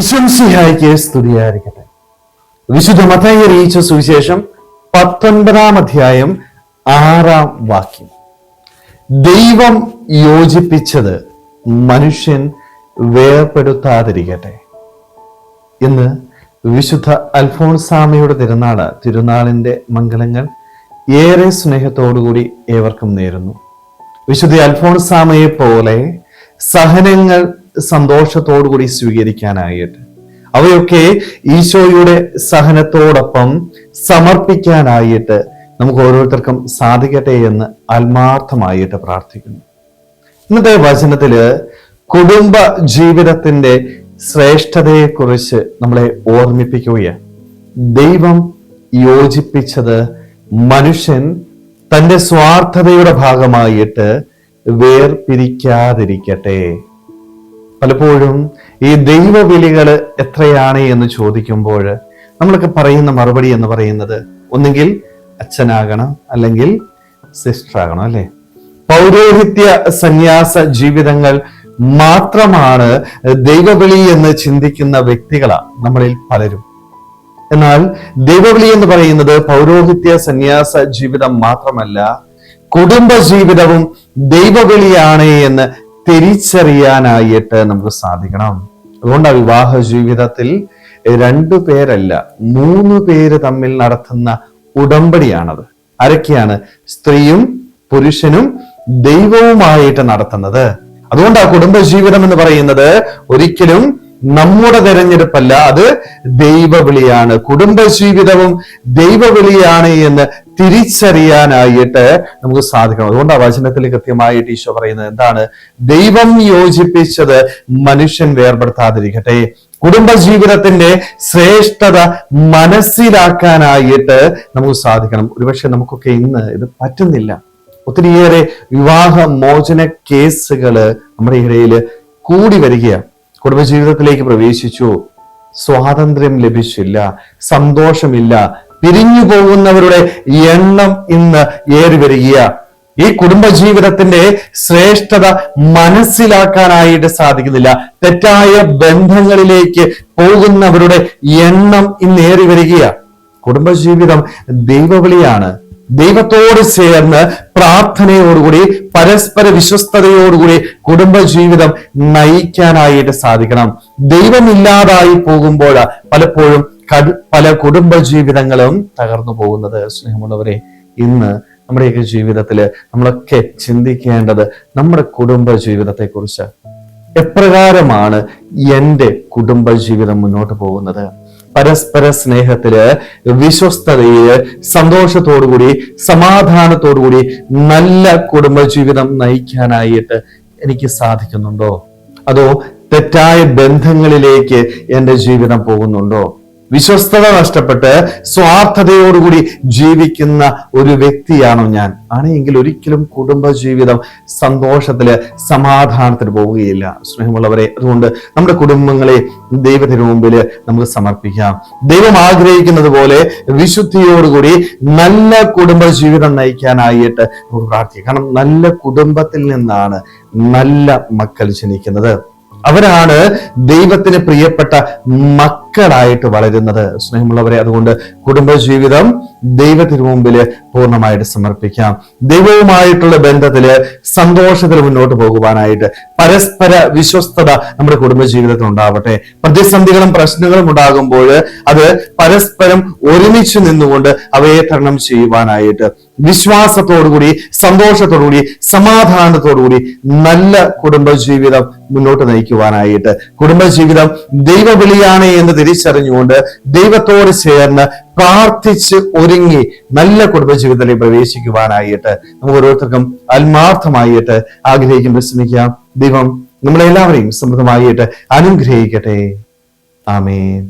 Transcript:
ഈശ്വംസിഹായിക്ക് സ്തുതിയായിരിക്കട്ടെ. വിശുദ്ധ മത്തായി അറിയിച്ച സുവിശേഷം 19 അധ്യായം 6 വാക്യം. ദൈവം യോജിപ്പിച്ചത് മനുഷ്യൻ വേർപെടുത്താതിരിക്കട്ടെ. ഇന്ന് വിശുദ്ധ അൽഫോൻസാമയുടെ തിരുനാളിന്റെ മംഗളങ്ങൾ ഏറെ സ്നേഹത്തോടുകൂടി ഏവർക്കും നേരുന്നു. വിശുദ്ധ അൽഫോൻസാമയെ പോലെ സഹനങ്ങൾ സന്തോഷത്തോടുകൂടി സ്വീകരിക്കാനായിട്ട്, അവയൊക്കെ ഈശോയുടെ സഹനത്തോടൊപ്പം സമർപ്പിക്കാനായിട്ട് നമുക്ക് ഓരോരുത്തർക്കും സാധിക്കട്ടെ എന്ന് ആത്മാർത്ഥമായിട്ട് പ്രാർത്ഥിക്കുന്നു. ഇന്നത്തെ വചനത്തില് കുടുംബ ജീവിതത്തിന്റെ ശ്രേഷ്ഠതയെക്കുറിച്ച് നമ്മളെ ഓർമ്മിപ്പിക്കുകയാണ്. ദൈവം യോജിപ്പിച്ചത് മനുഷ്യൻ തന്റെ സ്വാർത്ഥതയുടെ ഭാഗമായിട്ട് വേർപിരിക്കാതിരിക്കട്ടെ. പലപ്പോഴും ഈ ദൈവവിളികൾ എത്രയാണ് എന്ന് ചോദിക്കുമ്പോൾ നമ്മളൊക്കെ പറയുന്ന മറുപടി എന്ന് പറയുന്നത് ഒന്നുകിൽ അച്ഛനാകണം, അല്ലെങ്കിൽ സിസ്റ്റർ ആകണം, അല്ലെ? പൗരോഹിത്യ സന്യാസ ജീവിതങ്ങൾ മാത്രമാണ് ദൈവവിളി എന്ന് ചിന്തിക്കുന്ന വ്യക്തികളാണ് നമ്മളിൽ പലരും. എന്നാൽ ദൈവവിളി എന്ന് പറയുന്നത് പൗരോഹിത്യ സന്യാസ ജീവിതം മാത്രമല്ല, കുടുംബ ജീവിതവും ദൈവവിളിയാണ് എന്ന് തിരിച്ചറിയാനായിട്ട് നമുക്ക് സാധിക്കണം. അതുകൊണ്ട് വിവാഹ ജീവിതത്തിൽ 2 പേരല്ല 3 പേര് തമ്മിൽ നടത്തുന്ന ഉടമ്പടിയാണത്. ആരൊക്കെയാണ്? സ്ത്രീയും പുരുഷനും ദൈവവുമായിട്ട് നടത്തുന്നത്. അതുകൊണ്ട് ആ കുടുംബ ജീവിതം എന്ന് പറയുന്നത് ഒരിക്കലും നമ്മുടെ തെരഞ്ഞെടുപ്പല്ല, അത് ദൈവവിളിയാണ്. കുടുംബ ജീവിതവും ദൈവവിളിയാണ് എന്ന് തിരിച്ചറിയാനായിട്ട് നമുക്ക് സാധിക്കണം. അതുകൊണ്ട് ആ വചനത്തിൽ കൃത്യമായിട്ട് ഈശോ പറയുന്നത് എന്താണ്? ദൈവം യോജിപ്പിച്ചത് മനുഷ്യൻ വേർപെടുത്താതിരിക്കട്ടെ. കുടുംബ ജീവിതത്തിന്റെ ശ്രേഷ്ഠത മനസ്സിലാക്കാനായിട്ട് നമുക്ക് സാധിക്കണം. ഒരുപക്ഷെ നമുക്കൊക്കെ ഇന്ന് ഇത് പറ്റുന്നില്ല. ഒത്തിരിയേറെ വിവാഹ മോചന കേസുകള് നമ്മുടെ ഇടയിൽ കൂടി വരികയാണ്. കുടുംബജീവിതത്തിലേക്ക് പ്രവേശിച്ചു, സ്വാതന്ത്ര്യം ലഭിച്ചില്ല, സന്തോഷമില്ല, പിരിഞ്ഞു പോകുന്നവരുടെ എണ്ണം ഇന്ന് ഏറി വരികയാണ്. ഈ കുടുംബജീവിതത്തിന്റെ ശ്രേഷ്ഠത മനസ്സിലാക്കാനായിട്ട് സാധിക്കുന്നില്ല. തെറ്റായ ബന്ധങ്ങളിലേക്ക് പോകുന്നവരുടെ എണ്ണം ഇന്ന് ഏറി വരികയാണ്. കുടുംബജീവിതം ദൈവവിളിയാണ്. ദൈവത്തോട് ചേർന്ന് പ്രാർത്ഥനയോടുകൂടി പരസ്പര വിശ്വസ്തയോടുകൂടി കുടുംബജീവിതം നയിക്കാനായിട്ട് സാധിക്കണം. ദൈവമില്ലാതായി പോകുമ്പോൾ പലപ്പോഴും പല കുടുംബജീവിതങ്ങളും തകർന്നു പോകുന്നത്. സ്നേഹമുള്ളവരെ, ഇന്ന് നമ്മുടെയൊക്കെ ജീവിതത്തില് നമ്മളൊക്കെ ചിന്തിക്കേണ്ടത് നമ്മുടെ കുടുംബ ജീവിതത്തെ കുറിച്ച്. എപ്രകാരമാണ് എൻ്റെ കുടുംബജീവിതം മുന്നോട്ട് പോകുന്നത്? പരസ്പര സ്നേഹത്തില്, വിശ്വസ്തതയില്, സന്തോഷത്തോടുകൂടി, സമാധാനത്തോടുകൂടി നല്ല കുടുംബജീവിതം നയിക്കാനായിട്ട് എനിക്ക് സാധിക്കുന്നുണ്ടോ? അതോ തെറ്റായ ബന്ധങ്ങളിലേക്ക് എൻ്റെ ജീവിതം പോകുന്നുണ്ടോ? വിശ്വസ്തത നഷ്ടപ്പെട്ട് സ്വാർത്ഥതയോടുകൂടി ജീവിക്കുന്ന ഒരു വ്യക്തിയാണോ ഞാൻ? ആണെങ്കിൽ ഒരിക്കലും കുടുംബജീവിതം സന്തോഷത്തില്, സമാധാനത്തിന് പോവുകയില്ല. സ്നേഹമുള്ളവരെ, അതുകൊണ്ട് നമ്മുടെ കുടുംബങ്ങളെ ദൈവത്തിന് മുമ്പിൽ നമുക്ക് സമർപ്പിക്കാം. ദൈവം ആഗ്രഹിക്കുന്നത് പോലെ വിശുദ്ധിയോടുകൂടി നല്ല കുടുംബജീവിതം നയിക്കാനായിട്ട് നമുക്ക് പ്രാർത്ഥിക്കാം. കാരണം നല്ല കുടുംബത്തിൽ നിന്നാണ് നല്ല മക്കൾ ജനിക്കുന്നത്. അവരാണ് ദൈവത്തിന് പ്രിയപ്പെട്ട മക്കളായിട്ട് വളരുന്നത്. സ്നേഹമുള്ളവരെ, അതുകൊണ്ട് കുടുംബജീവിതം ദൈവത്തിന് മുമ്പില് പൂർണ്ണമായിട്ട് സമർപ്പിക്കാം. ദൈവവുമായിട്ടുള്ള ബന്ധത്തില്, സന്തോഷത്തിൽ മുന്നോട്ട് പോകുവാനായിട്ട് പരസ്പര വിശ്വസ്തത നമ്മുടെ കുടുംബജീവിതത്തിൽ ഉണ്ടാവട്ടെ. പ്രതിസന്ധികളും പ്രശ്നങ്ങളും ഉണ്ടാകുമ്പോൾ അത് പരസ്പരം ഒരുമിച്ച് നിന്നുകൊണ്ട് അവയെ തരണം ചെയ്യുവാനായിട്ട് വിശ്വാസത്തോടുകൂടി, സന്തോഷത്തോടുകൂടി, സമാധാനത്തോടുകൂടി നല്ല കുടുംബജീവിതം മുന്നോട്ട് നയിക്കുവാനായിട്ട്, കുടുംബജീവിതം ദൈവവിളിയാണ് എന്ന് തിരിച്ചറിഞ്ഞുകൊണ്ട് ദൈവത്തോട് ചേർന്ന് പ്രാർത്ഥിച്ച് ഒരുങ്ങി നല്ല കുടുംബജീവിതത്തിലേക്ക് പ്രവേശിക്കുവാനായിട്ട് നമുക്ക് ഓരോരുത്തർക്കും ആത്മാർത്ഥമായിട്ട് ആഗ്രഹിക്കും, ശ്രമിക്കാം. ദൈവം നമ്മളെല്ലാവരെയും സമൃദ്ധമായിട്ട് അനുഗ്രഹിക്കട്ടെ. ആമേൻ.